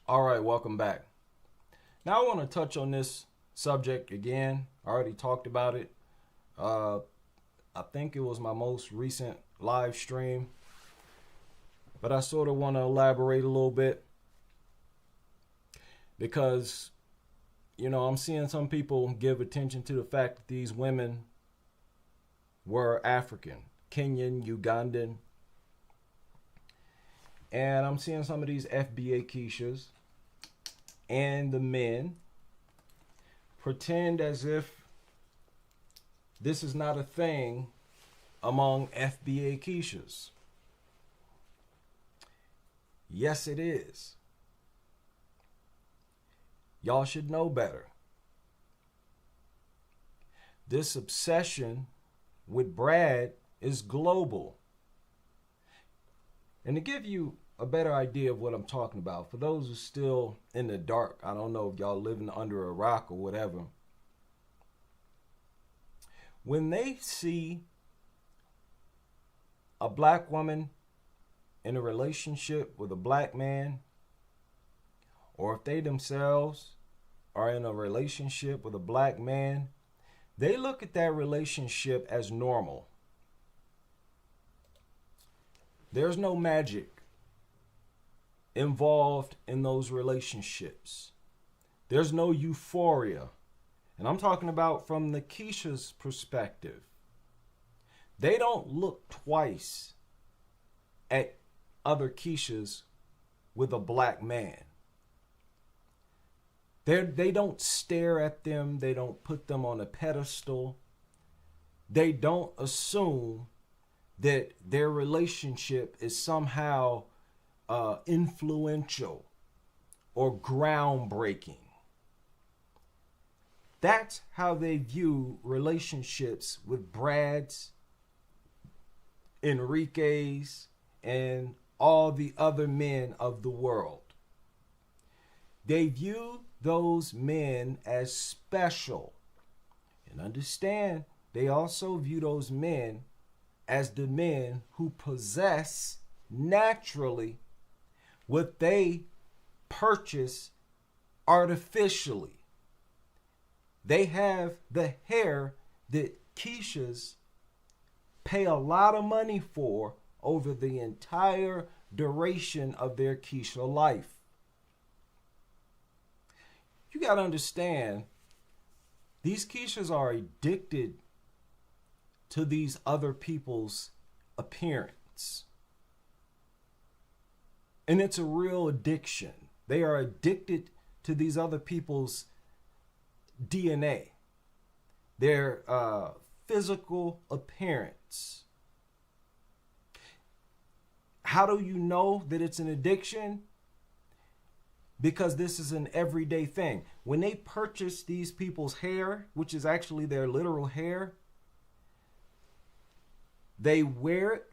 All right, welcome back. Now I want to touch on this subject again. I already talked about it. Uh, I think it was my most recent live stream, but I sort of want to elaborate a little bit because, I'm seeing some people give attention to the fact that these women were African, Kenyan, Ugandan, and I'm seeing some of these FBA Kieshas and the men pretend as if this is not a thing among FBA Kieshas. Yes, it is. Y'all should know better. This obsession with Brad is global. And to give you a better idea of what I'm talking about, for those who are still in the dark, I don't know if y'all living under a rock or whatever, when they see a black woman in a relationship with a black man, or if they themselves are in a relationship with a black man, they look at that relationship as normal. There's no magic involved in those relationships. There's no euphoria. And I'm talking about from the Kiesha's perspective. They don't look twice at other Kieshas with a black man. They don't stare at them. They don't put them on a pedestal. They don't assume that their relationship is somehow influential or groundbreaking. That's how they view relationships with Brad's, Enrique's, and all the other men of the world. They view those men as special. And understand, they also view those men as the men who possess naturally what they purchase artificially. They have the hair that Kieshas pay a lot of money for over the entire duration of their Kiesha life. You got to understand, these Kieshas are addicted to these other people's appearance. And it's a real addiction. They are addicted to these other people's DNA, their physical appearance. How do you know that it's an addiction? Because this is an everyday thing. When they purchase these people's hair, which is actually their literal hair, they wear it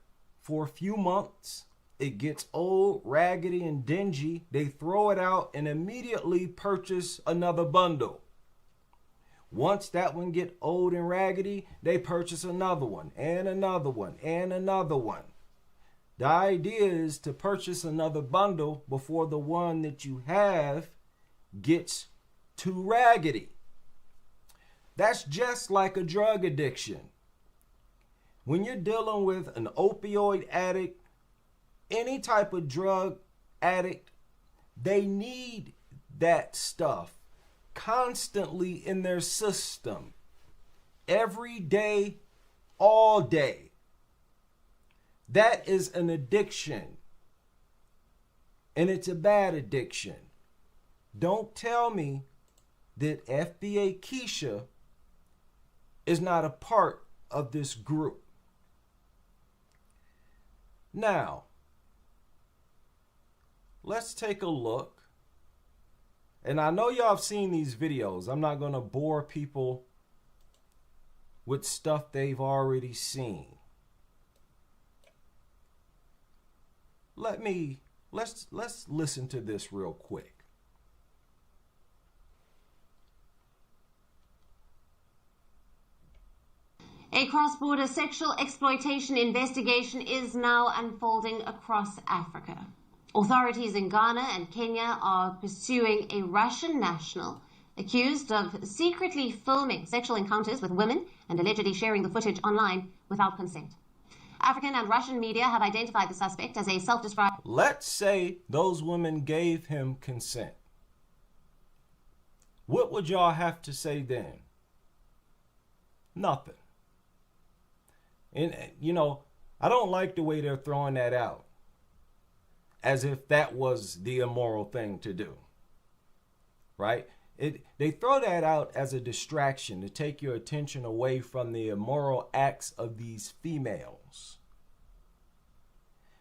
for a few months. It gets old, raggedy, and dingy. They throw it out and immediately purchase another bundle. Once that one get old and raggedy, they purchase another one and another one and another one. The idea is to purchase another bundle before the one that you have gets too raggedy. That's just like a drug addiction. When you're dealing with an opioid addict, any type of drug addict, they need that stuff constantly in their system. Every day, all day. That is an addiction. And it's a bad addiction. Don't tell me that FBA Kiesha is not a part of this group. Now, let's take a look. And I know y'all have seen these videos. I'm not going to bore people with stuff they've already seen. Let's listen to this real quick. A cross-border sexual exploitation investigation is now unfolding across Africa. Authorities in Ghana and Kenya are pursuing a Russian national accused of secretly filming sexual encounters with women and allegedly sharing the footage online without consent. African and Russian media have identified the suspect as a self-described... Let's say those women gave him consent. What would y'all have to say then? Nothing. And, I don't like the way they're throwing that out, as if that was the immoral thing to do, right? They throw that out as a distraction to take your attention away from the immoral acts of these females.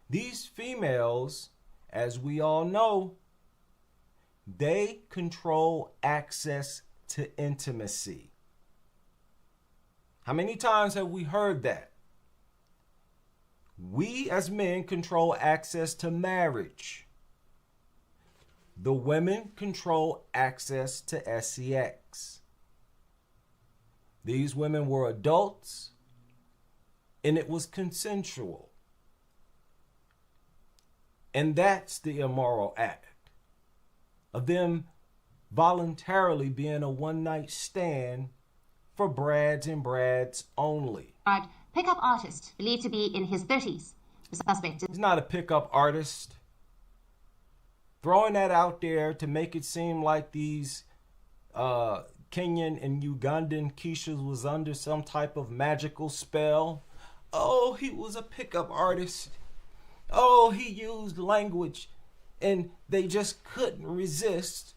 These females, as we all know, they control access to intimacy. How many times have we heard that? We as men control access to marriage. The women control access to sex. These women were adults, and it was consensual. And that's the immoral act of them voluntarily being a one-night stand for brads and brads only. Pickup artist believed to be in his 30s. The suspect He's not a pickup artist. Throwing that out there to make it seem like these Kenyan and Ugandan Kieshas was under some type of magical spell. Oh, he was a pickup artist. Oh, he used language and they just couldn't resist.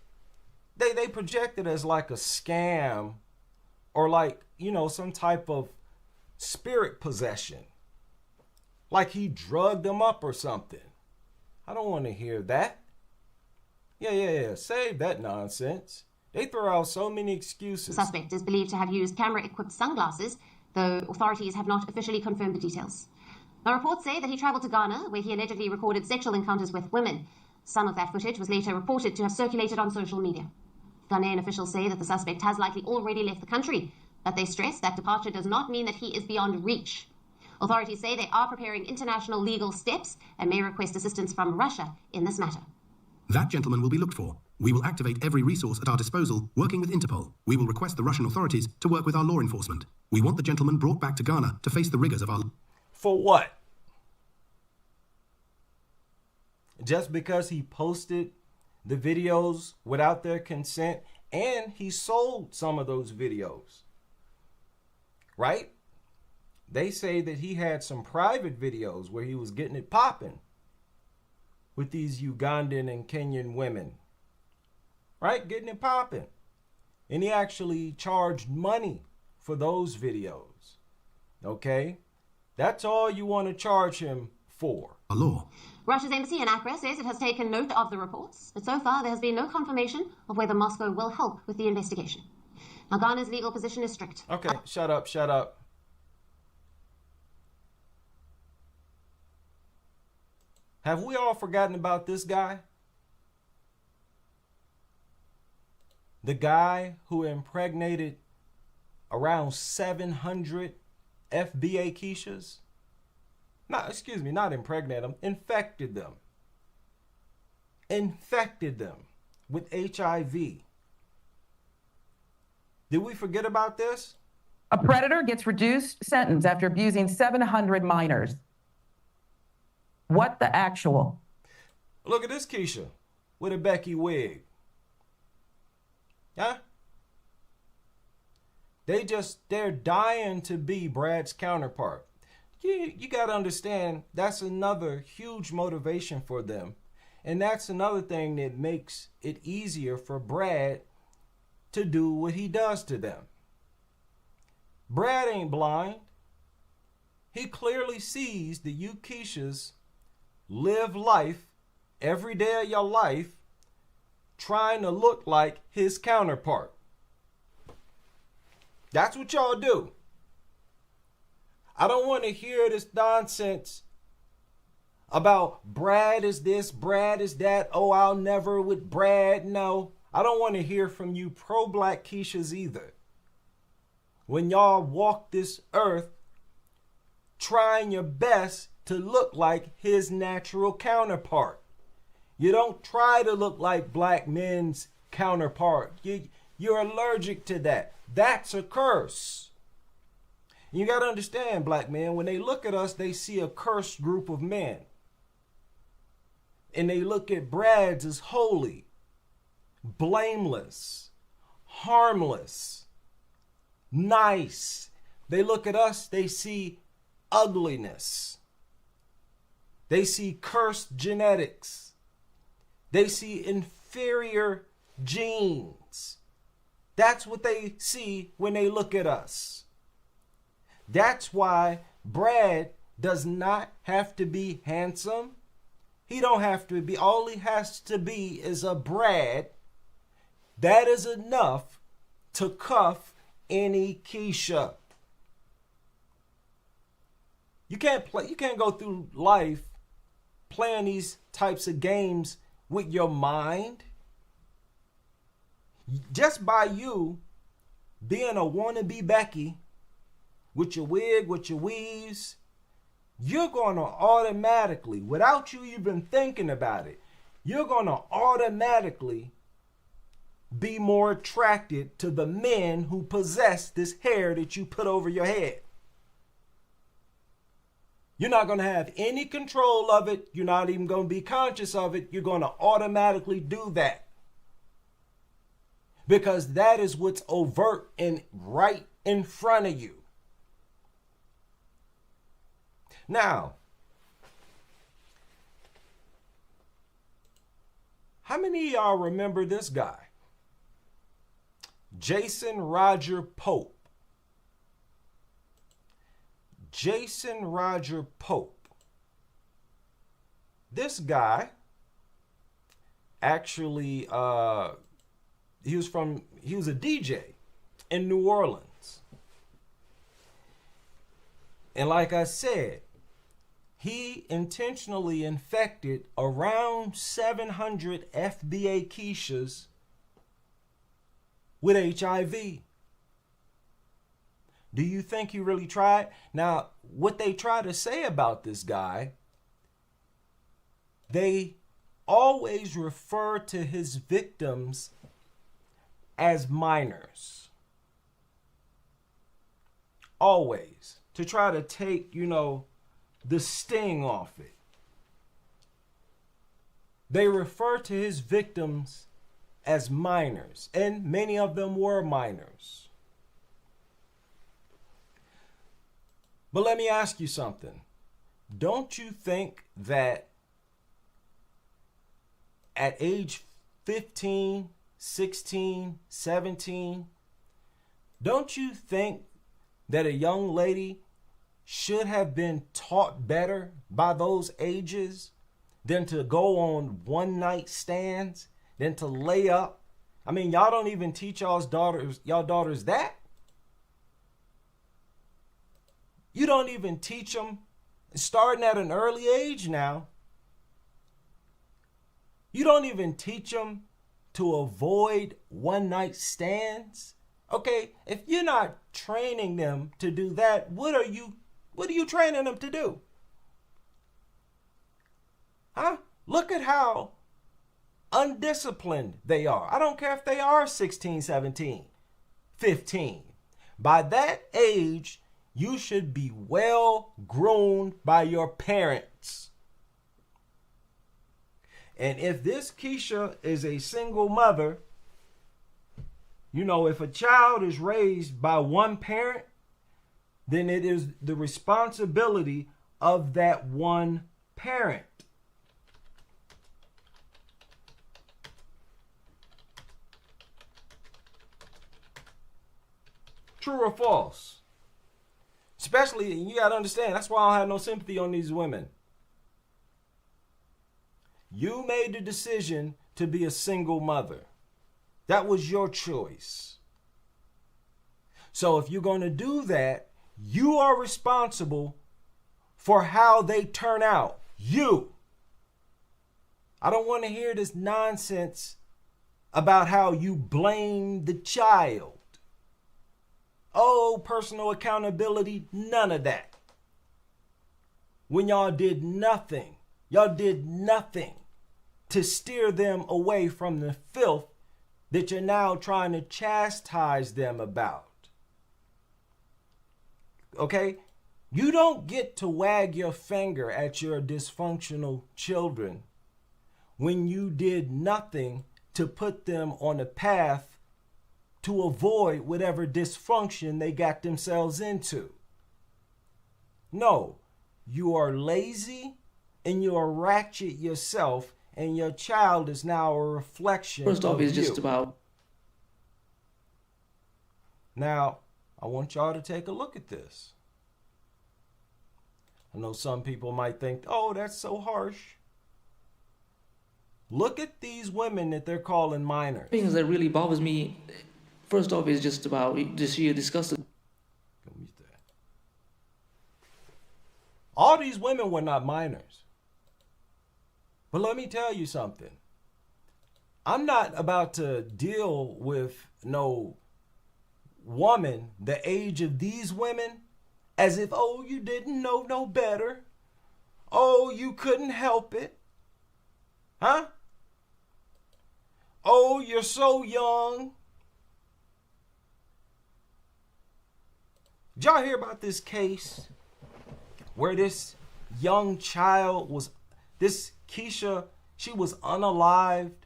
They project it as like a scam or like, some type of spirit possession. Like he drugged them up or something. I don't want to hear that. Yeah. Save that nonsense. They throw out so many excuses. The suspect is believed to have used camera-equipped sunglasses, though authorities have not officially confirmed the details. The reports say that he traveled to Ghana, where he allegedly recorded sexual encounters with women. Some of that footage was later reported to have circulated on social media. Ghanaian officials say that the suspect has likely already left the country, but they stress that departure does not mean that he is beyond reach. Authorities say they are preparing international legal steps and may request assistance from Russia in this matter. That gentleman will be looked for. We will activate every resource at our disposal, working with Interpol. We will request the Russian authorities to work with our law enforcement. We want the gentleman brought back to Ghana to face the rigors of our... For what? Just because he posted the videos without their consent, and he sold some of those videos, right? They say that he had some private videos where he was getting it popping with these Ugandan and Kenyan women, right? Getting it popping. And he actually charged money for those videos, okay? That's all you want to charge him for. Our law. Russia's embassy in Accra says it has taken note of the reports, but so far there has been no confirmation of whether Moscow will help with the investigation. Now, Ghana's legal position is strict. Okay, shut up. Have we all forgotten about this guy? The guy who impregnated around 700 FBA Kieshas? Not impregnate them, infected them. Infected them with HIV. Did we forget about this? A predator gets reduced sentence after abusing 700 minors. What the actual? Look at this Kiesha with a Becky wig. Huh? They're dying to be Brad's counterpart. You got to understand, that's another huge motivation for them. And that's another thing that makes it easier for Brad to do what he does to them. Brad ain't blind. He clearly sees that you Kieshas live life every day of your life trying to look like his counterpart. That's what y'all do. I don't want to hear this nonsense about Brad is this, Brad is that. Oh, I'll never with Brad. No, I don't want to hear from you pro-black Kieshas either. When y'all walk this earth trying your best to look like his natural counterpart. You don't try to look like black men's counterpart. You're allergic to that. That's a curse. You got to understand, black men, when they look at us, they see a cursed group of men. And they look at Brads as holy, blameless, harmless, nice. They look at us, they see ugliness. They see cursed genetics. They see inferior genes. That's what they see when they look at us. That's why Brad does not have to be handsome. He don't have to be. All he has to be is a Brad. That is enough to cuff any Kiesha. You can't go through life playing these types of games with your mind. Just by you being a wannabe Becky with your wig, with your weaves, you're going to automatically, without you even thinking about it, you're going to automatically be more attracted to the men who possess this hair that you put over your head. You're not going to have any control of it. You're not even going to be conscious of it. You're going to automatically do that. Because that is what's overt and right in front of you. Now, how many of y'all remember this guy? Jason Roger Pope. Jason Roger Pope. This guy actually, he was a DJ in New Orleans. And like I said, he intentionally infected around 700 FBA Kieshas with HIV. Do you think he really tried? Now, what they try to say about this guy, they always refer to his victims as minors. Always. To try to take, the sting off it. They refer to his victims as minors, and many of them were minors. But let me ask you something. Don't you think that at age 15, 16, 17, don't you think that a young lady should have been taught better by those ages than to go on one night stands, than to lay up? I mean, y'all don't even teach y'all daughters that. You don't even teach them starting at an early age now. You don't even teach them to avoid one night stands. Okay, if you're not training them to do that, what are you training them to do? Huh? Look at how undisciplined they are. I don't care if they are 16, 17, 15. By that age, you should be well groomed by your parents. And if this Kiesha is a single mother, if a child is raised by one parent, then it is the responsibility of that one parent. True or false? Especially, you got to understand, that's why I don't have no sympathy on these women. You made the decision to be a single mother. That was your choice. So if you're going to do that, you are responsible for how they turn out. You. I don't want to hear this nonsense about how you blame the child. Oh, personal accountability, none of that. When y'all did nothing to steer them away from the filth that you're now trying to chastise them about. Okay? You don't get to wag your finger at your dysfunctional children when you did nothing to put them on a path to avoid whatever dysfunction they got themselves into. No, you are lazy and you are ratchet yourself, and your child is now a reflection First off, of it's you. just about... Now, I want y'all to take a look at this. I know some people might think, oh, that's so harsh. Look at these women that they're calling minors. Things that really bothers me, first off, is just about the sheer disgusting. All these women were not minors. But let me tell you something. I'm not about to deal with no woman the age of these women as if, oh, you didn't know no better. Oh, you couldn't help it. Huh? Oh, you're so young. Did y'all hear about this case where this young child was, this Kiesha, she was unalived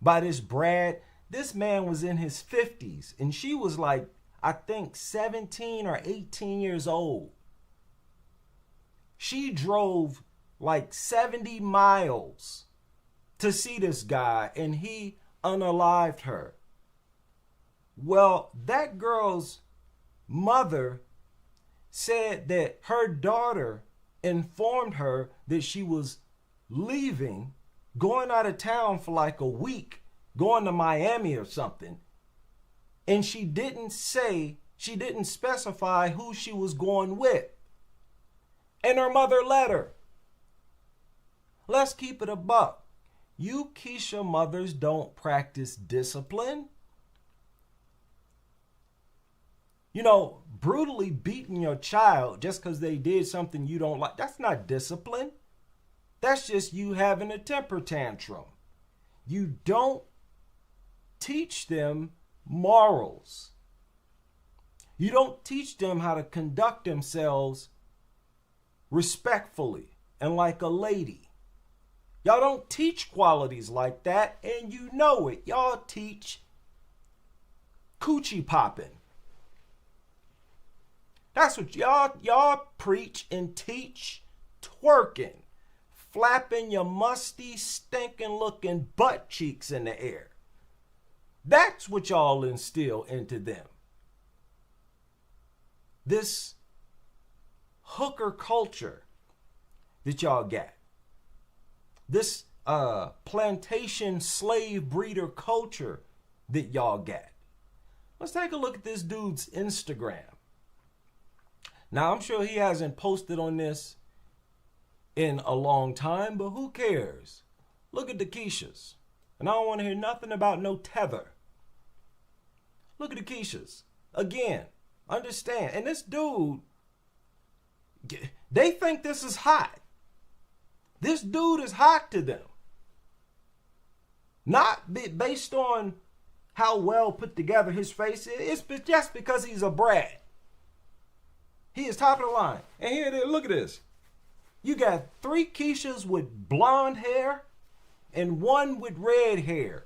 by this Brad? This man was in his 50s and she was like, I think 17 or 18 years old. She drove like 70 miles to see this guy and he unalived her. Well, that girl's mother said that her daughter informed her that she was leaving, going out of town for like a week, going to Miami or something. And she didn't specify who she was going with. And her mother let her. Let's keep it a buck. You Kiesha mothers don't practice discipline. You know, brutally beating your child just because they did something you don't like, that's not discipline. That's just you having a temper tantrum. You don't teach them morals. You don't teach them how to conduct themselves respectfully and like a lady. Y'all don't teach qualities like that, and you know it. Y'all teach coochie popping. That's what y'all preach and teach. Twerking, flapping your musty, stinking looking butt cheeks in the air. That's what y'all instill into them. This hooker culture that y'all got. This plantation slave breeder culture that y'all got. Let's take a look at this dude's Instagram. Now, I'm sure he hasn't posted on this in a long time, but who cares? Look at the Kieshas. And I don't want to hear nothing about no tether. Look at the Kieshas. Again, understand. And this dude, they think this is hot. This dude is hot to them. Not based on how well put together his face is. It's just because he's a Brad. He is top of the line. And here it is. Look at this. You got 3 Kieshas with blonde hair and 1 with red hair.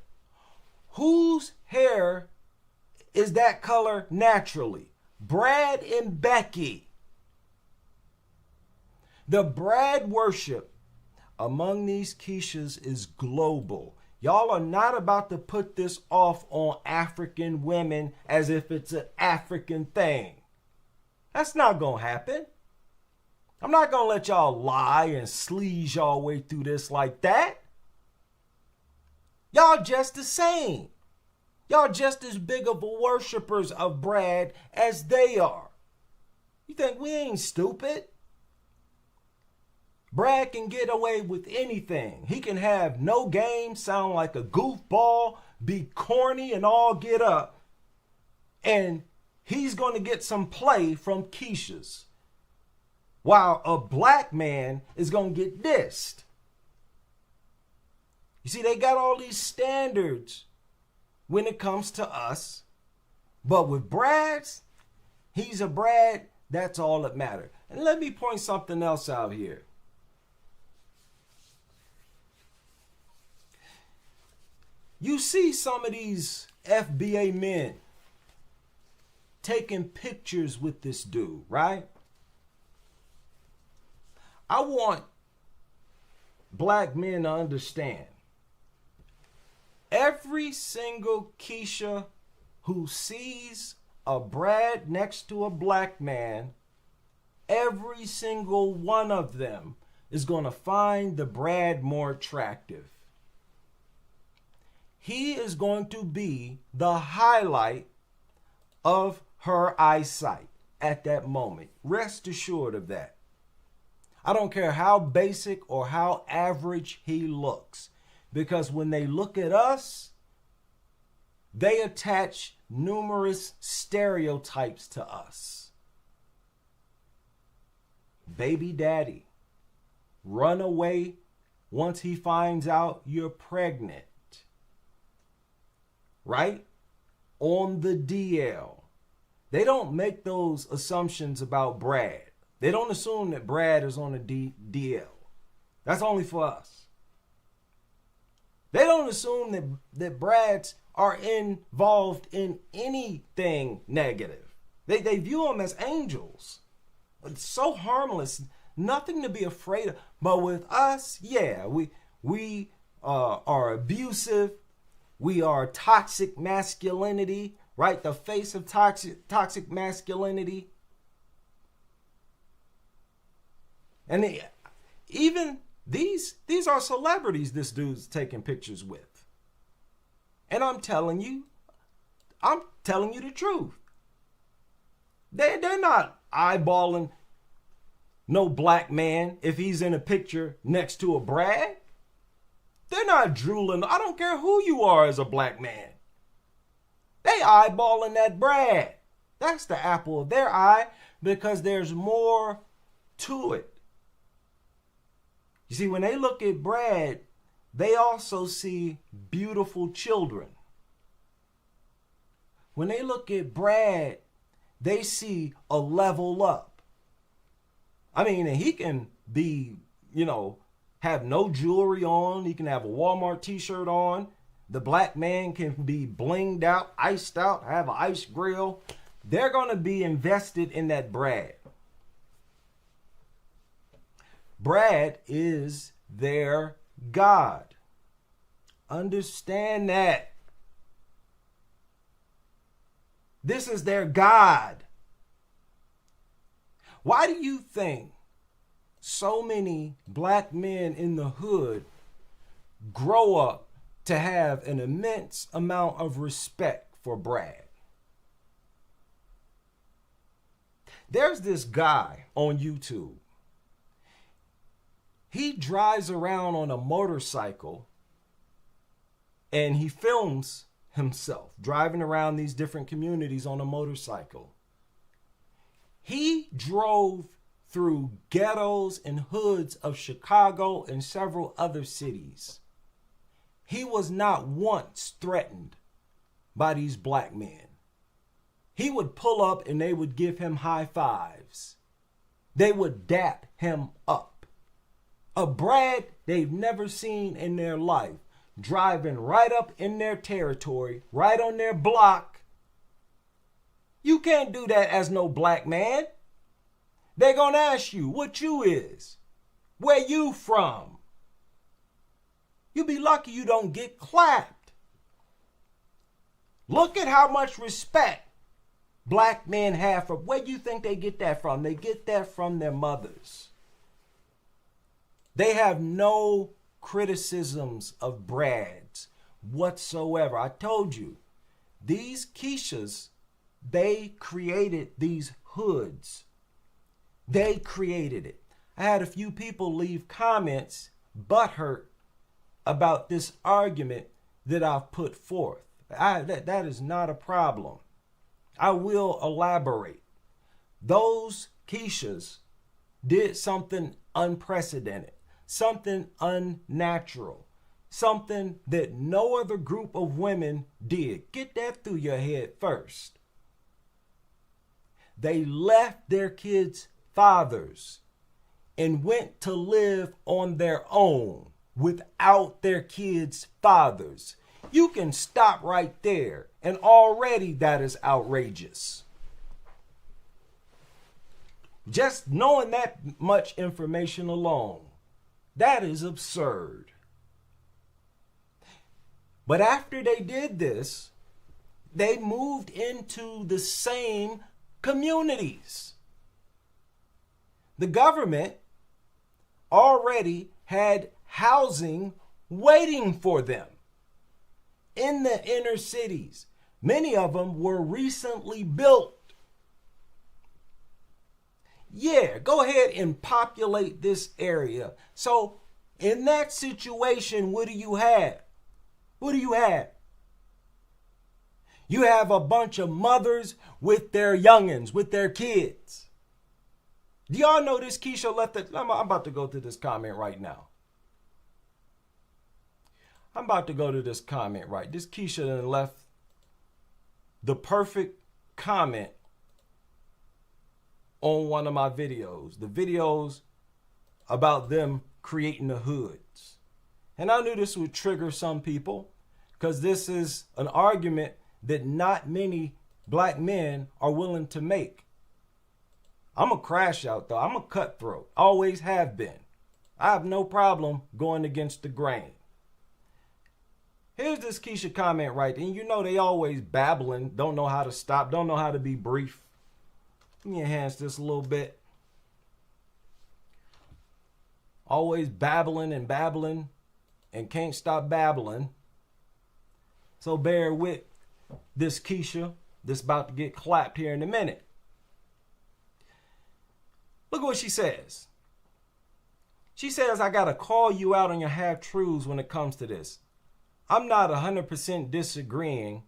Whose hair is that color naturally? Brad and Becky. The Brad worship among these Kieshas is global. Y'all are not about to put this off on African women as if it's an African thing. That's not going to happen. I'm not going to let y'all lie and sleaze y'all way through this like that. Y'all just the same. Y'all just as big of a worshipers of Brad as they are. You think we ain't stupid? Brad can get away with anything. He can have no game, sound like a goofball, be corny and all get up. And he's going to get some play from Kieshas. While a black man is going to get dissed. You see, they got all these standards when it comes to us. But with Brad's, he's a Brad, that's all that matters. And let me point something else out here. You see some of these FBA men taking pictures with this dude, right? I want black men to understand. Every single Kiesha who sees a Brad next to a black man, every single one of them is going to find the Brad more attractive. He is going to be the highlight of her eyesight at that moment. Rest assured of that. I don't care how basic or how average he looks, because when they look at us, they attach numerous stereotypes to us. Baby daddy, run away once he finds out you're pregnant. Right? On the DL. They don't make those assumptions about Brad. They don't assume that Brad is on the DL. That's only for us. They don't assume that Brads are involved in anything negative. They view them as angels. It's so harmless. Nothing to be afraid of. But with us, yeah, we are abusive. We are toxic masculinity, right? The face of toxic masculinity. And even these are celebrities this dude's taking pictures with. And I'm telling you the truth. They're not eyeballing no black man if he's in a picture next to a Brad. They're not drooling. I don't care who you are as a black man. They eyeballing that Brad. That's the apple of their eye, because there's more to it. You see, when they look at Brad, they also see beautiful children. When they look at Brad, they see a level up. I mean, and he can be, have no jewelry on. He can have a Walmart t-shirt on. The black man can be blinged out, iced out, have an ice grill. They're going to be invested in that Brad. Brad is their God. Understand that. This is their God. Why do you think so many black men in the hood grow up to have an immense amount of respect for Brad? There's this guy on YouTube. He drives around on a motorcycle and he films himself driving around these different communities on a motorcycle. He drove through ghettos and hoods of Chicago and several other cities. He was not once threatened by these black men. He would pull up and they would give him high fives. They would dap him up. A Brad they've never seen in their life, driving right up in their territory, right on their block. You can't do that as no black man. They're going to ask you what you is, where you from. You be lucky you don't get clapped. Look at how much respect black men have for, where do you think they get that from? They get that from their mothers. They have no criticisms of Brads whatsoever. I told you, these Kieshas, they created these hoods. They created it. I had a few people leave comments butthurt about this argument that I've put forth. That is not a problem. I will elaborate. Those Kieshas did something unprecedented, something unnatural, something that no other group of women did. Get that through your head first. They left their kids' fathers and went to live on their own without their kids' fathers. You can stop right there, and already that is outrageous. Just knowing that much information alone, that is absurd. But after they did this, they moved into the same communities. The government already had housing waiting for them in the inner cities. Many of them were recently built. Yeah, go ahead and populate this area. So in that situation, what do you have? What do you have? You have a bunch of mothers with their youngins, with their kids. Do y'all know this? Kiesha left it. I'm about to go to this comment right now. I'm about to go to this comment right. This Kiesha done left the perfect comment on one of my videos. The videos about them creating the hoods. And I knew this would trigger some people because this is an argument that not many black men are willing to make. I'm a crash out though. I'm a cutthroat. Always have been. I have no problem going against the grain. Here's this Kiesha comment right there. And you know they always babbling, don't know how to stop, don't know how to be brief. Let me enhance this a little bit. Always babbling and can't stop babbling. So bear with this Kiesha that's about to get clapped here in a minute. Look at what she says. She says, I got to call you out on your half-truths when it comes to this. I'm not 100% disagreeing,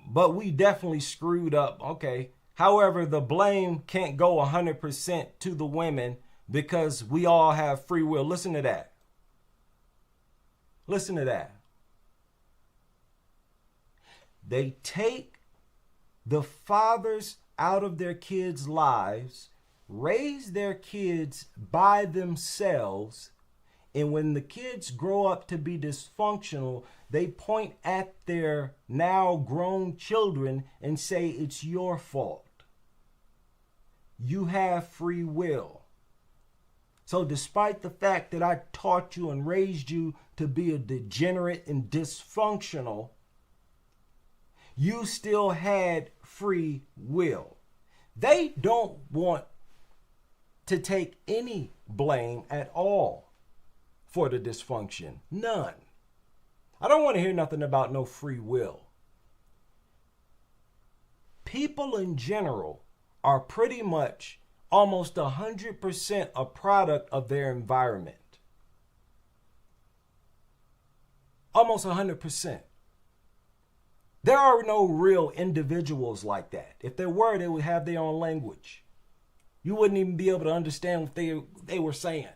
but we definitely screwed up. Okay. However, the blame can't go 100% to the women because we all have free will. Listen to that. Listen to that. They take the fathers out of their kids' lives, raise their kids by themselves, and when the kids grow up to be dysfunctional, they point at their now grown children and say, it's your fault. You have free will. So despite the fact that I taught you and raised you to be a degenerate and dysfunctional, you still had free will. They don't want to take any blame at all for the dysfunction. None. I don't want to hear nothing about no free will. People in general are pretty much almost 100% a product of their environment. Almost 100%. There are no real individuals like that. If there were, they would have their own language. You wouldn't even be able to understand what they were saying.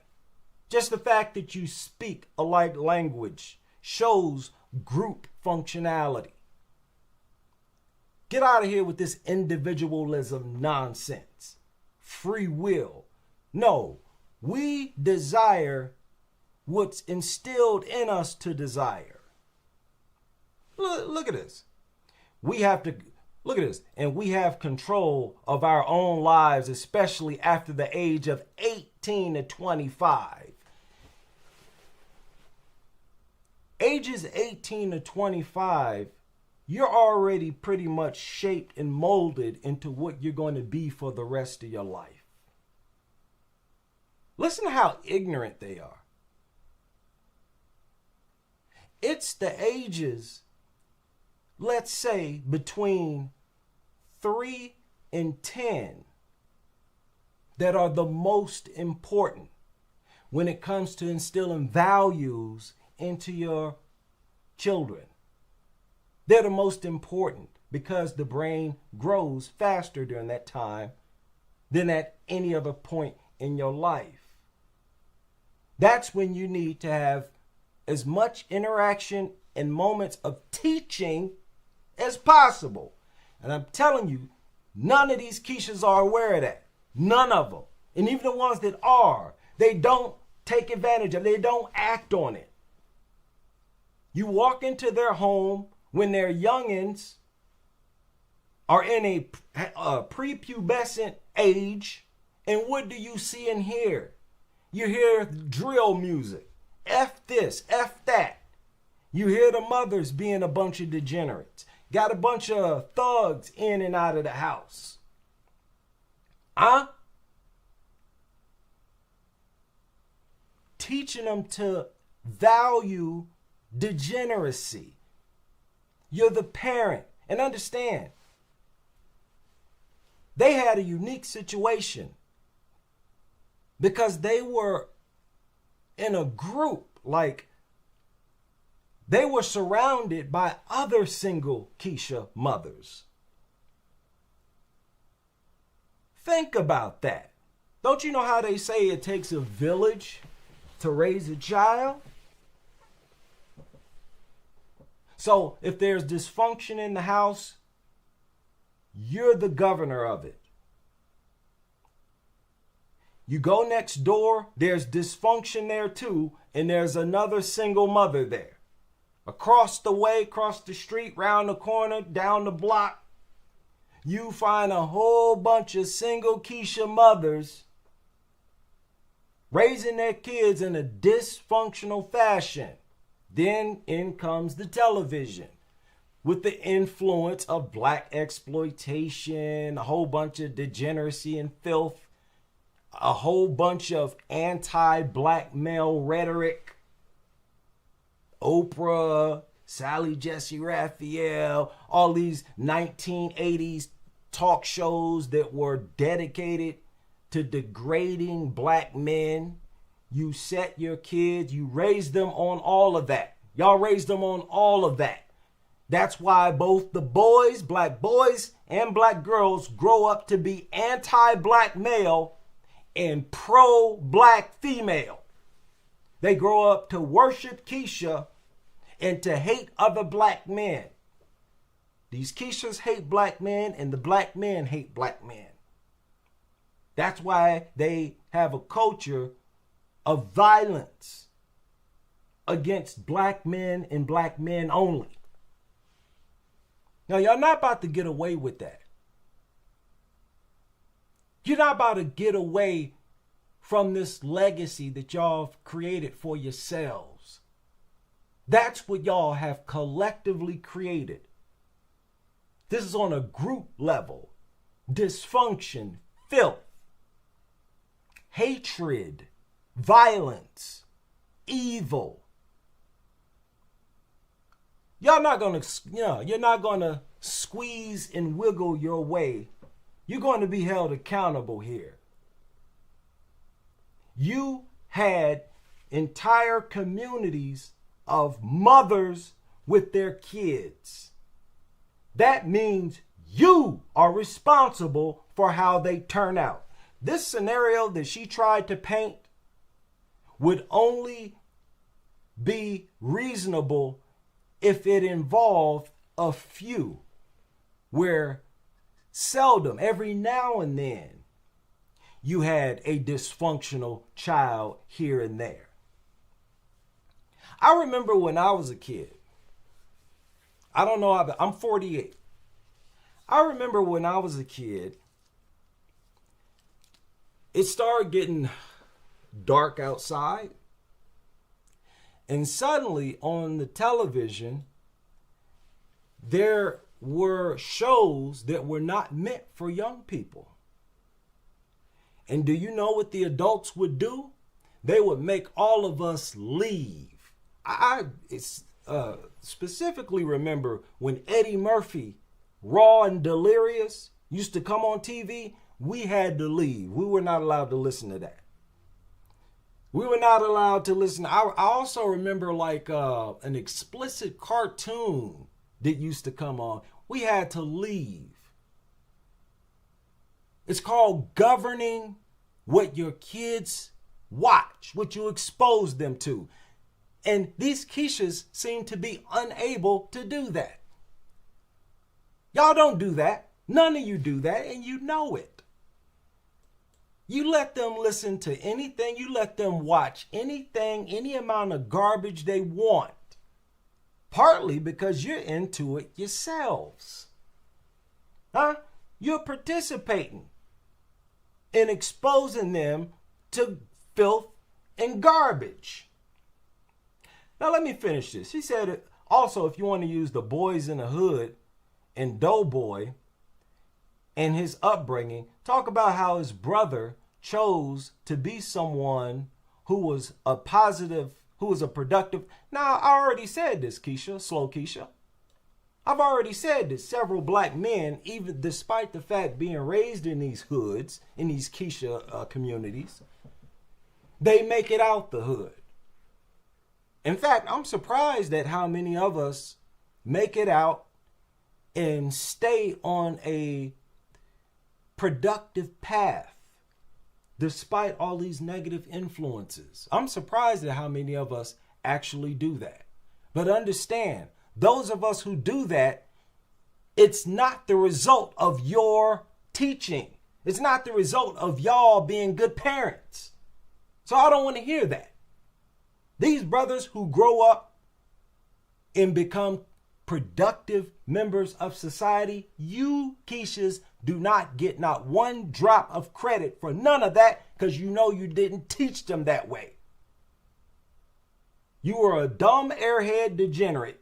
Just the fact that you speak a like language shows group functionality. Get out of here with this individualism nonsense. Free will. No, we desire what's instilled in us to desire. Look at this. We have to, look at this, and we have control of our own lives, especially after the age of 18 to 25. Ages 18 to 25, you're already pretty much shaped and molded into what you're going to be for the rest of your life. Listen to how ignorant they are. It's the ages, let's say, between 3 and 10 that are the most important when it comes to instilling values into your children. They're the most important because the brain grows faster during that time than at any other point in your life. That's when you need to have as much interaction and moments of teaching as possible. And I'm telling you, none of these Kieshas are aware of that. None of them. And even the ones that are, they don't take advantage of it. They don't act on it. You walk into their home when their youngins are in a prepubescent age, and what do you see and hear? You hear drill music. F this, F that. You hear the mothers being a bunch of degenerates. Got a bunch of thugs in and out of the house. Huh? Teaching them to value degeneracy. You're the parent. And understand, they had a unique situation because they were in a group, like they were surrounded by other single Kiesha mothers. Think about that. Don't you know how they say it takes a village to raise a child? So if there's dysfunction in the house, you're the governor of it. You go next door, there's dysfunction there too, and there's another single mother there. Across the way, across the street, round the corner, down the block, you find a whole bunch of single Kiesha mothers raising their kids in a dysfunctional fashion. Then in comes the television with the influence of black exploitation, a whole bunch of degeneracy and filth, a whole bunch of anti-black male rhetoric. Oprah, Sally Jesse Raphael, all these 1980s talk shows that were dedicated to degrading black men. You set your kids, you raise them on all of that. Y'all raised them on all of that. That's why both the boys, black boys and black girls, grow up to be anti-black male and pro-black female. They grow up to worship Kiesha and to hate other black men. These Kieshas hate black men and the black men hate black men. That's why they have a culture of violence against black men and black men only. Now, y'all not about to get away with that. You're not about to get away from this legacy that y'all have created for yourselves. That's what y'all have collectively created. This is on a group level. Dysfunction, filth, hatred, violence, evil. You're not gonna squeeze and wiggle your way. You're going to be held accountable here. You had entire communities of mothers with their kids. That means you are responsible for how they turn out. This scenario that she tried to paint would only be reasonable if it involved a few, where seldom, every now and then, you had a dysfunctional child here and there. I remember when I was a kid, I don't know, I'm 48. I remember when I was a kid, it started getting dark outside. And suddenly on the television, there were shows that were not meant for young people. And do you know what the adults would do? They would make all of us leave. I specifically remember when Eddie Murphy, Raw and Delirious, used to come on TV, we had to leave. We were not allowed to listen to that. We were not allowed to listen. I also remember like an explicit cartoon that used to come on. We had to leave. It's called governing what your kids watch, what you expose them to. And these Kieshas seem to be unable to do that. Y'all don't do that. None of you do that, and you know it. You let them listen to anything. You let them watch anything, any amount of garbage they want. Partly because you're into it yourselves. Huh? You're participating in exposing them to filth and garbage. Now let me finish this. He said also, if you want to use the Boys in the Hood and Doughboy and his upbringing, talk about how his brother chose to be someone who was a positive, who was a productive. Now, I already said this, Kiesha, Slow Kiesha. I've already said that several black men, even despite the fact being raised in these hoods, in these Kiesha communities, they make it out the hood. In fact, I'm surprised at how many of us make it out and stay on a productive path despite all these negative influences. I'm surprised at how many of us actually do that. But understand, those of us who do that, it's not the result of your teaching. It's not the result of y'all being good parents. So I don't want to hear that. These brothers who grow up and become productive members of society, you, Kieshas, do not get not one drop of credit for none of that, because you know you didn't teach them that way. You were a dumb airhead degenerate,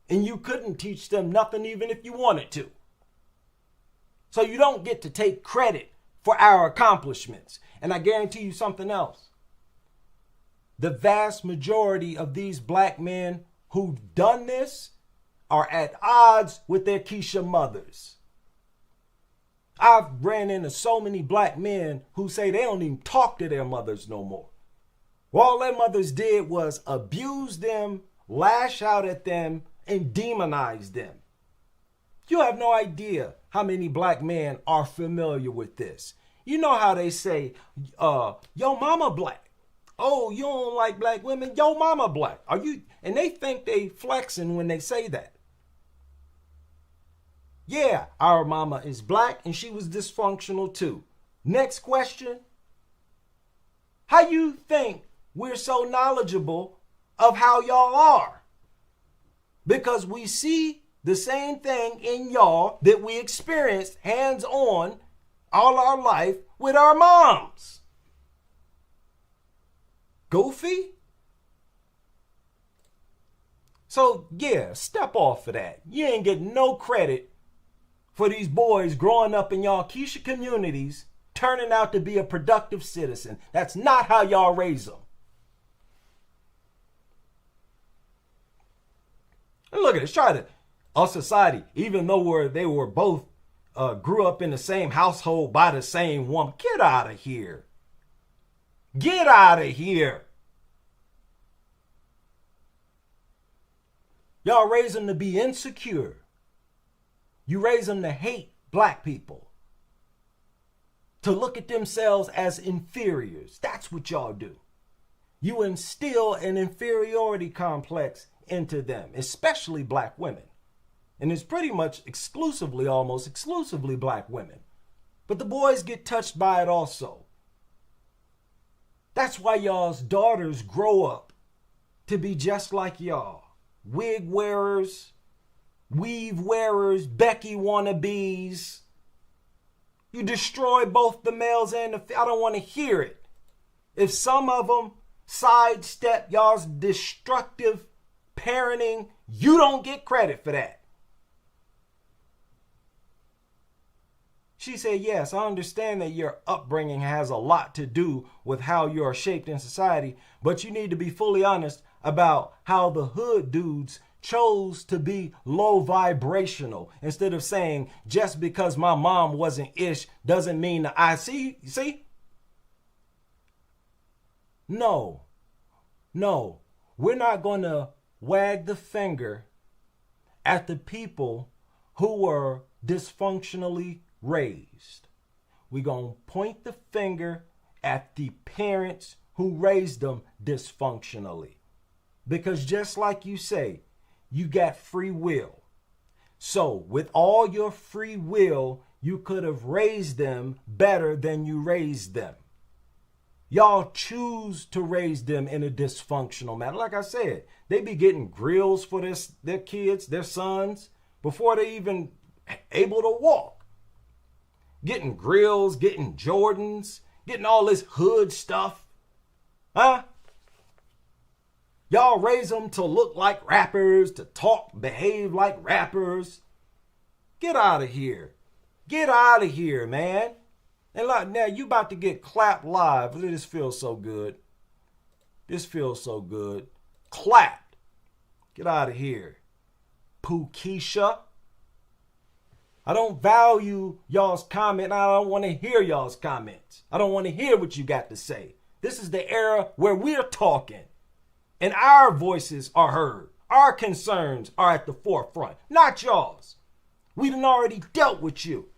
and you couldn't teach them nothing even if you wanted to. So you don't get to take credit for our accomplishments. And I guarantee you something else. The vast majority of these black men who've done this are at odds with their Kiesha mothers. I've ran into so many black men who say they don't even talk to their mothers no more. All their mothers did was abuse them, lash out at them, and demonize them. You have no idea how many black men are familiar with this. You know how they say, yo mama black. Oh, you don't like black women? Yo mama black. Are you? And they think they flexing when they say that. Yeah, our mama is black and she was dysfunctional too. Next question. How you think we're so knowledgeable of how y'all are? Because we see the same thing in y'all that we experienced hands-on all our life with our moms. Goofy? So yeah, step off of that. You ain't getting no credit for these boys growing up in y'all Kiesha communities turning out to be a productive citizen. That's not how y'all raise them. And look at this, try to, our society, even though they were both grew up in the same household by the same woman. Get out of here. Get out of here. Y'all raise them to be insecure. You raise them to hate black people. To look at themselves as inferiors. That's what y'all do. You instill an inferiority complex into them, especially black women. And it's pretty much exclusively, almost exclusively black women. But the boys get touched by it also. That's why y'all's daughters grow up to be just like y'all. Wig wearers, weave wearers, Becky wannabes. You destroy both the males and the I don't want to hear it. If some of them sidestep y'all's destructive parenting, you don't get credit for that. She said, yes, I understand that your upbringing has a lot to do with how you are shaped in society, but you need to be fully honest about how the hood dudes chose to be low vibrational instead of saying, just because my mom wasn't ish doesn't mean that I see. No, we're not going to wag the finger at the people who were dysfunctionally raised. We're going to point the finger at the parents who raised them dysfunctionally. Because just like you say, you got free will. So with all your free will, you could have raised them better than you raised them. Y'all choose to raise them in a dysfunctional manner. Like I said, they be getting grills for their kids, their sons, before they even able to walk. Getting grills, getting Jordans, getting all this hood stuff. Huh? Y'all raise them to look like rappers, to talk, behave like rappers. Get out of here. Get out of here, man. And like now, you about to get clapped live. This feels so good. This feels so good. Clapped. Get out of here. Pooh Kiesha. I don't value y'all's comment. I don't want to hear y'all's comments. I don't want to hear what you got to say. This is the era where we're talking. And our voices are heard. Our concerns are at the forefront, not y'all's. We done already dealt with you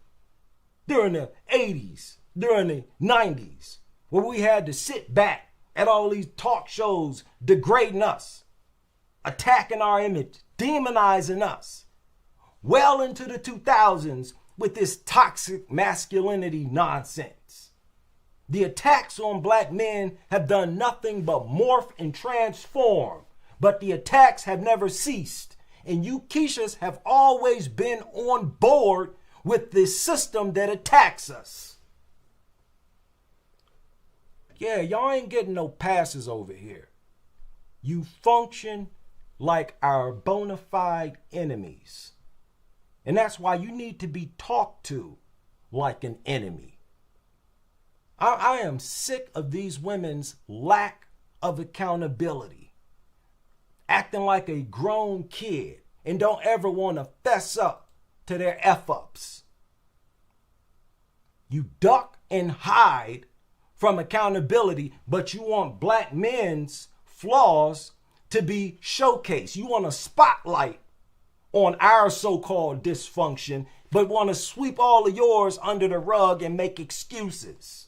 during the 80s, during the 90s, where we had to sit back at all these talk shows degrading us, attacking our image, demonizing us. Well into the 2000s with this toxic masculinity nonsense. The attacks on black men have done nothing but morph and transform, but the attacks have never ceased. And you Kieshas have always been on board with this system that attacks us. Yeah, y'all ain't getting no passes over here. You function like our bona fide enemies. And that's why you need to be talked to like an enemy. I am sick of these women's lack of accountability. Acting like a grown kid and don't ever want to fess up to their F-ups. You duck and hide from accountability, but you want black men's flaws to be showcased. You want a spotlight on our so-called dysfunction, but want to sweep all of yours under the rug and make excuses.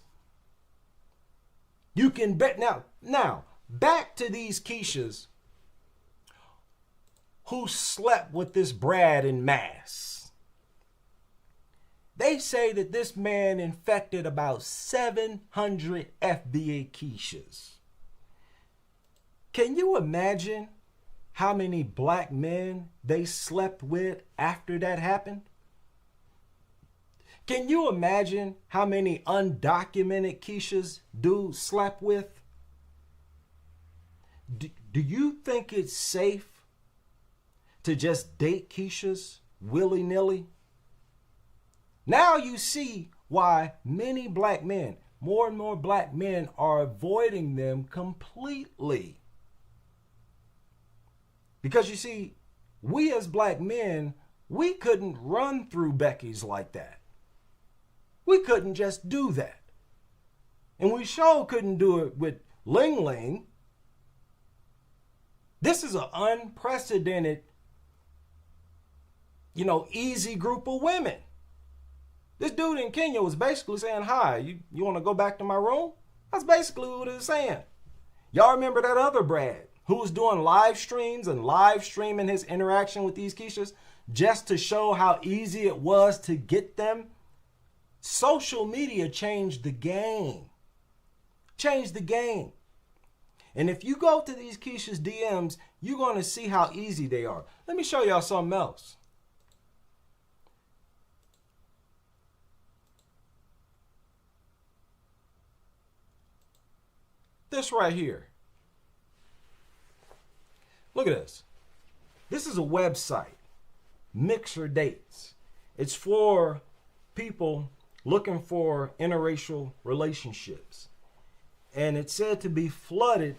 You can bet now back to these Kieshas who slept with this Brad in mass. They say that this man infected about 700 FBA Kieshas. Can you imagine how many black men they slept with after that happened? Can you imagine how many undocumented Kieshas dudes slept with? Do you think it's safe to just date Kieshas willy-nilly? Now you see why many black men, more and more black men, are avoiding them completely. Because you see, we as black men, we couldn't run through Becky's like that. We couldn't just do that. And we sure couldn't do it with Ling Ling. This is an unprecedented, easy group of women. This dude in Kenya was basically saying, hi, you want to go back to my room? That's basically what it was saying. Y'all remember that other Brad who was doing live streams and live streaming his interaction with these Kieshas just to show how easy it was to get them? Social media changed the game. Changed the game. And if you go to these Kiesha's DMs, you're going to see how easy they are. Let me show y'all something else. This right here. Look at this. This is a website, Mixer Dates. It's for people looking for interracial relationships. And it's said to be flooded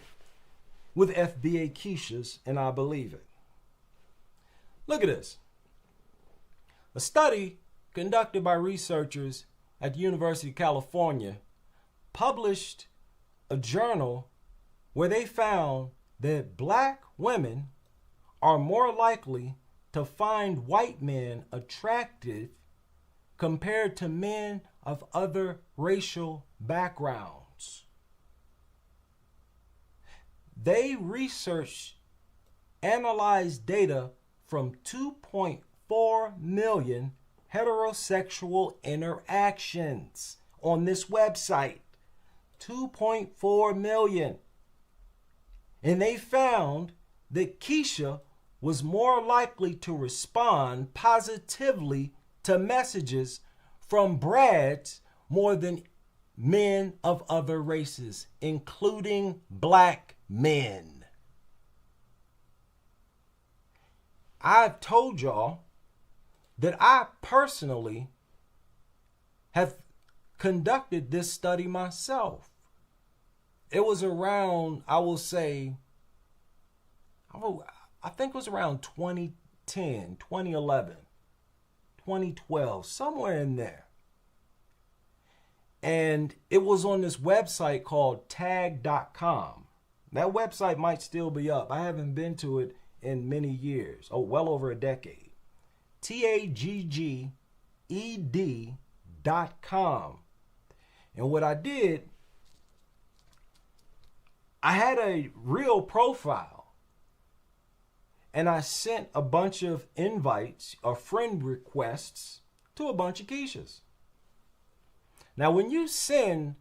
with FBA Kieshas, and I believe it. Look at this. A study conducted by researchers at the University of California published a journal where they found that black women are more likely to find white men attractive compared to men of other racial backgrounds. They researched analyzed data from 2.4 million heterosexual interactions on this website. 2.4 million. And they found that Kiesha was more likely to respond positively to messages from Brads more than men of other races, including black men. I've told y'all that I personally have conducted this study myself. It was around, I will say, I think it was around 2010, 2011, 2012, somewhere in there. And it was on this website called tag.com. That website might still be up. I haven't been to it in many years. Oh, well over a decade. TAGGED.com. And what I did, I had a real profile. And I sent a bunch of invites or friend requests to a bunch of Kieshas. Now, when you send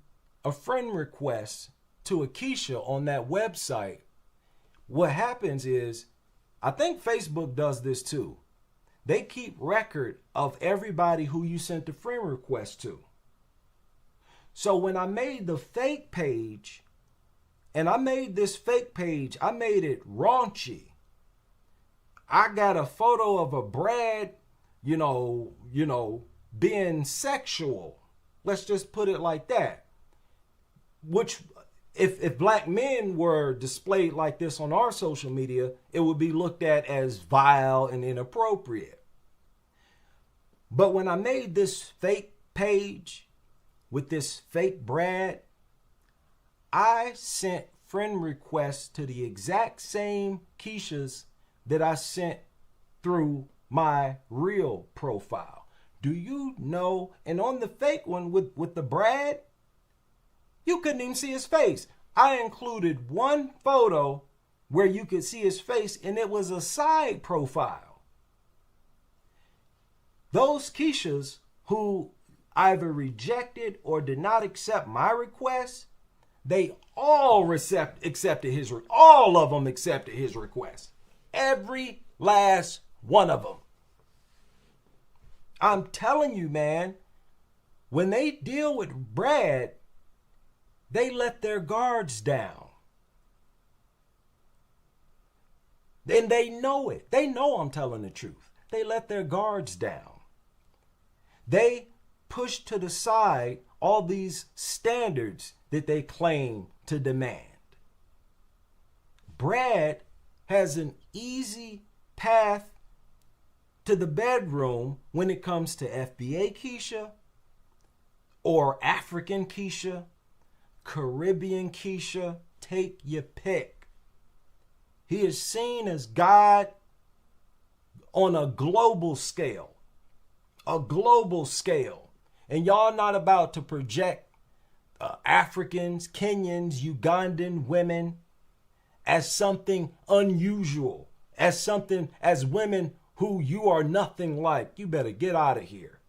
a friend request to a Kiesha on that website, what happens is, I think Facebook does this too. They keep record of everybody who you sent the friend request to. So when I made the fake page, and I made this fake page, I made it raunchy. I got a photo of a Brad, being sexual. Let's just put it like that. Which, if black men were displayed like this on our social media, it would be looked at as vile and inappropriate. But when I made this fake page with this fake Brad, I sent friend requests to the exact same Kieshas that I sent through my real profile. Do you know? And on the fake one with the Brad, you couldn't even see his face. I included one photo where you could see his face, and it was a side profile. Those Kieshas who either rejected or did not accept my request, they all accepted his. All of them accepted his request. Every last one of them. I'm telling you, man, when they deal with Brad, they let their guards down. And they know it. They know I'm telling the truth. They let their guards down. They push to the side all these standards that they claim to demand. Brad has an easy path to the bedroom when it comes to FBA Kiesha or African Kiesha, Caribbean Kiesha, take your pick. He is seen as God on a global scale. A global scale. And y'all not about to project Africans, Kenyans, Ugandan women as something unusual, as women who you are nothing like. You better get out of here.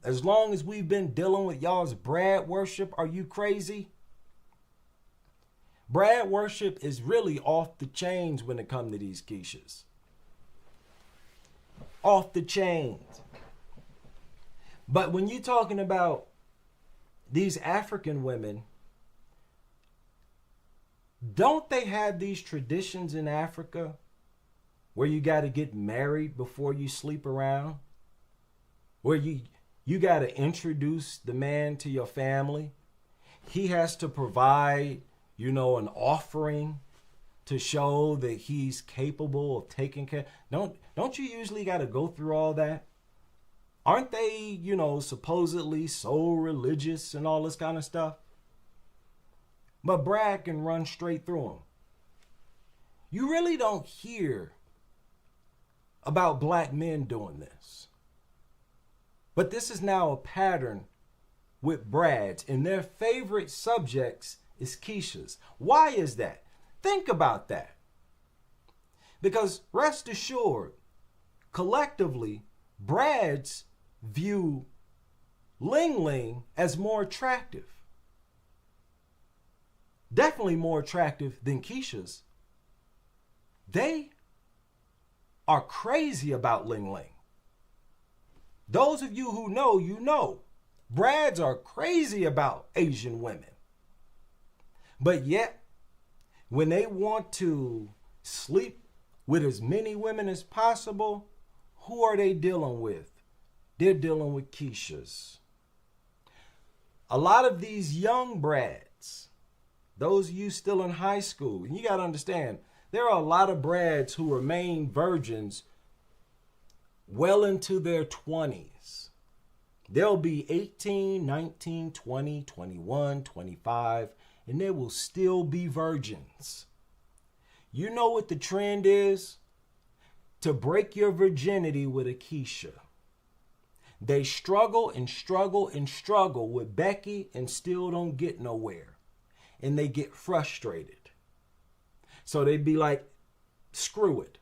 As long as we've been dealing with y'all's Brad worship, are you crazy? Brad worship is really off the chains when it comes to these Kieshas. Off the chains. But when you're talking about these African women, don't they have these traditions in Africa where you got to get married before you sleep around? Where you got to introduce the man to your family? He has to provide, an offering to show that he's capable of taking care. Don't you usually got to go through all that? Aren't they, supposedly so religious and all this kind of stuff? But Brad can run straight through them. You really don't hear about black men doing this. But this is now a pattern with Brads, and their favorite subjects is Kieshas. Why is that? Think about that. Because rest assured, collectively, Brads view Ling Ling as more attractive. Definitely more attractive than Kiesha's. They are crazy about Ling Ling. Those of you who know, you know. Brads are crazy about Asian women. But yet, when they want to sleep with as many women as possible, who are they dealing with? They're dealing with Kiesha's. A lot of these young Brads, those of you still in high school, and you got to understand, there are a lot of Brads who remain virgins well into their 20s. They'll be 18, 19, 20, 21, 25, and they will still be virgins. You know what the trend is? To break your virginity with a Kiesha. They struggle and struggle and struggle with Becky and still don't get nowhere. And they get frustrated. So they be like, screw it.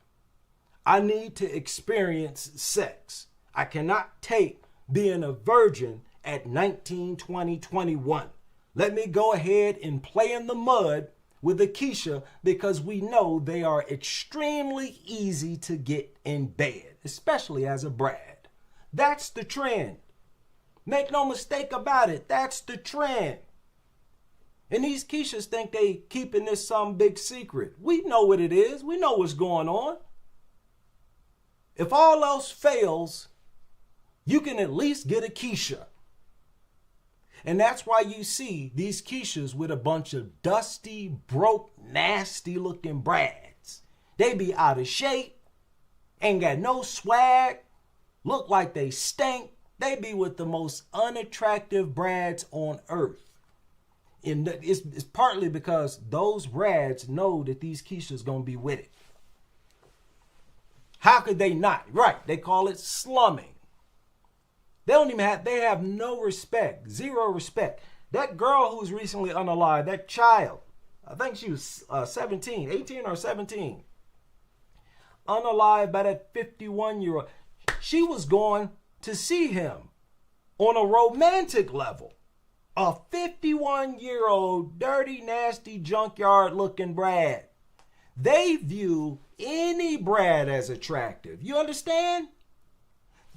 I need to experience sex. I cannot take being a virgin at 19, 20, 21. Let me go ahead and play in the mud with a Kiesha because we know they are extremely easy to get in bed, especially as a Brad. That's the trend. Make no mistake about it. That's the trend. And these Kieshas think they keeping this some big secret. We know what it is. We know what's going on. If all else fails, you can at least get a Kiesha. And that's why you see these Kieshas with a bunch of dusty, broke, nasty looking Brads. They be out of shape, ain't got no swag, look like they stink. They be with the most unattractive Brads on earth. And it's partly because those Brads know that these Kieshas gonna be with it. How could they not? Right, they call it slumming. They have no respect, zero respect. That girl who was recently unalived, that child, I think she was 17, 18 or 17, unalived by that 51-year-old. She was going to see him on a romantic level. A 51-year-old, dirty, nasty, junkyard-looking Brad. They view any Brad as attractive. You understand?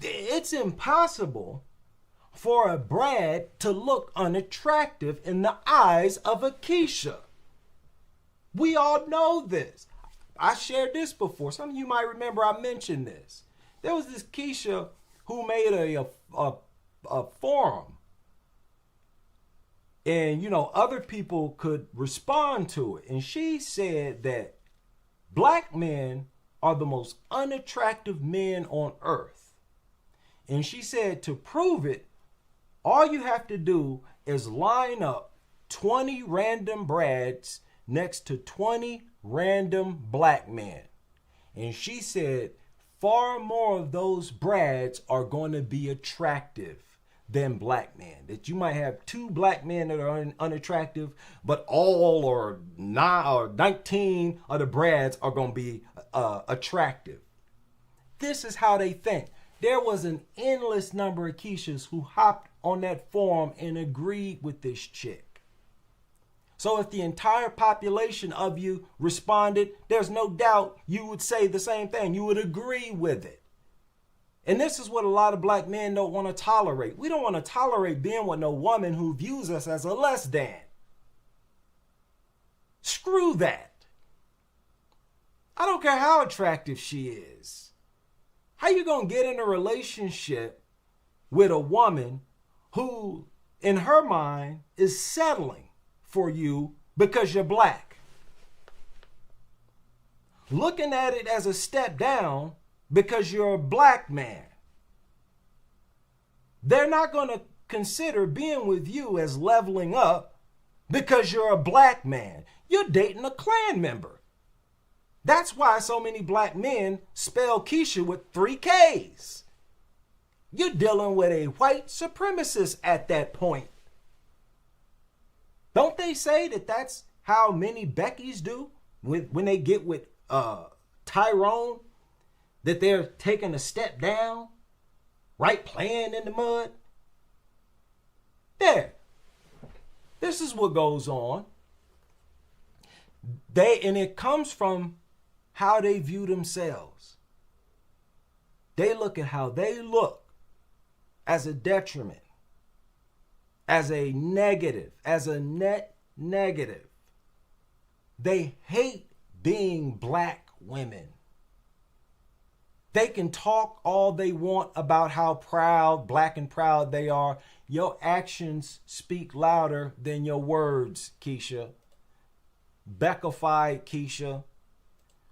It's impossible for a Brad to look unattractive in the eyes of a Kiesha. We all know this. I shared this before. Some of you might remember I mentioned this. There was this Kiesha who made a forum. And, other people could respond to it. And she said that black men are the most unattractive men on earth. And she said to prove it, all you have to do is line up 20 random Brads next to 20 random black men. And she said far more of those Brads are going to be attractive than black men. That you might have 2 black men that are unattractive, but all or 19 of the Brads are going to be attractive. This is how they think. There was an endless number of Kieshas who hopped on that forum and agreed with this chick. So if the entire population of you responded, there's no doubt you would say the same thing. You would agree with it. And this is what a lot of black men don't want to tolerate. We don't want to tolerate being with no woman who views us as a less than. Screw that. I don't care how attractive she is. How you gonna get in a relationship with a woman who, in her mind, is settling for you because you're black? Looking at it as a step down because you're a black man. They're not gonna consider being with you as leveling up because you're a black man. You're dating a Klan member. That's why so many black men spell Kiesha with 3 Ks. You're dealing with a white supremacist at that point. Don't they say that that's how many Beckys do when they get with Tyrone, that they're taking a step down, right? Playing in the mud. There. This is what goes on. And it comes from how they view themselves. They look at how they look as a detriment, as a negative, as a net negative. They hate being black women. They can talk all they want about how proud, black and proud they are. Your actions speak louder than your words, Kiesha. Beckified Kiesha,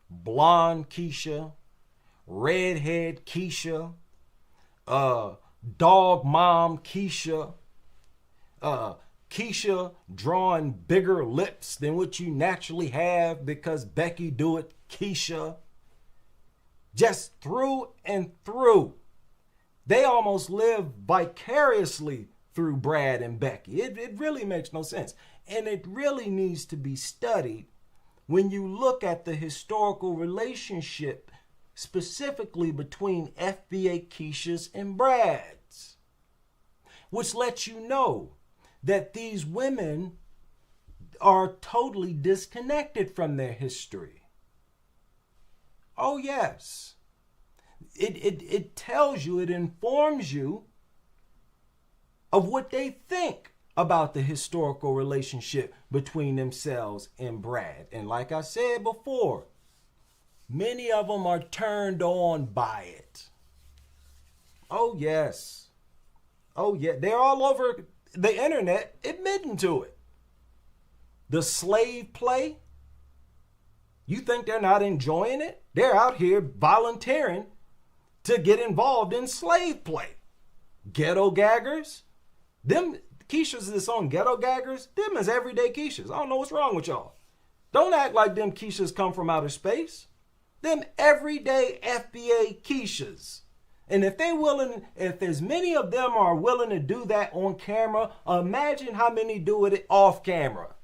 blonde Kiesha, redhead Kiesha, dog mom Kiesha, Kiesha drawing bigger lips than what you naturally have because Becky do it, Kiesha. Just through and through. They almost live vicariously through Brad and Becky. It really makes no sense. And it really needs to be studied when you look at the historical relationship specifically between FBA Kieshas and Brads, which lets you know that these women are totally disconnected from their history. Oh, yes. It tells you, it informs you of what they think about the historical relationship between themselves and Brad. And like I said before, many of them are turned on by it. Oh, yes. Oh, yeah. They're all over the internet admitting to it. The slave play, you think they're not enjoying it? They're out here volunteering to get involved in slave play. Ghetto gaggers, them Keishas that's on ghetto gaggers, them is everyday Keishas. I don't know what's wrong with y'all. Don't act like them Keishas come from outer space. Them everyday FBA Keishas. And if as many of them are willing to do that on camera, imagine how many do it off camera.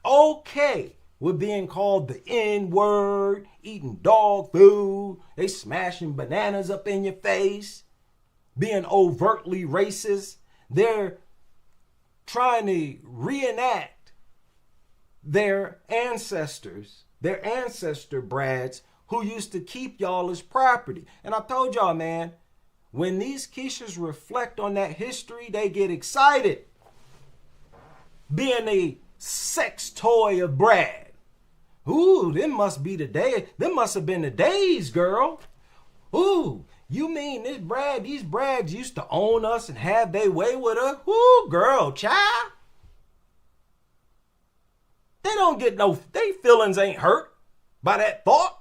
Okay, we're being called the N-word, eating dog food, they smashing bananas up in your face, being overtly racist. They're trying to reenact their ancestor Brads who used to keep y'all as property. And I told y'all, man, when these Keishas reflect on that history, they get excited. Being a sex toy of Brad. Ooh, them must be the day. Them must have been the days, girl. Ooh, you mean these Brads used to own us and have their way with us? Ooh, girl, child. They don't get they feelings ain't hurt by that thought.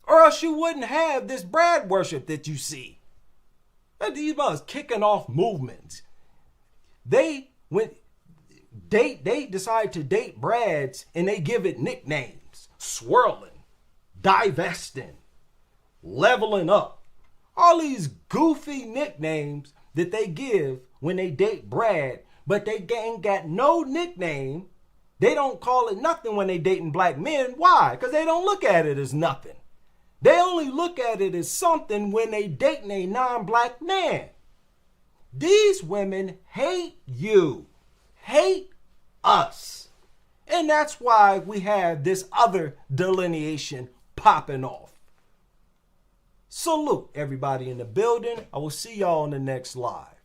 Or else you wouldn't have this Brad worship that you see. These mothers kicking off movements. They decide to date Brads and they give it nicknames. Swirling, divesting, leveling up. All these goofy nicknames that they give when they date Brad, but they ain't got no nickname. They don't call it nothing when they dating black men. Why? Because they don't look at it as nothing. They only look at it as something when they dating a non-black man. These women hate you, hate us. And that's why we have this other delineation popping off. Salute everybody in the building. I will see y'all on the next live.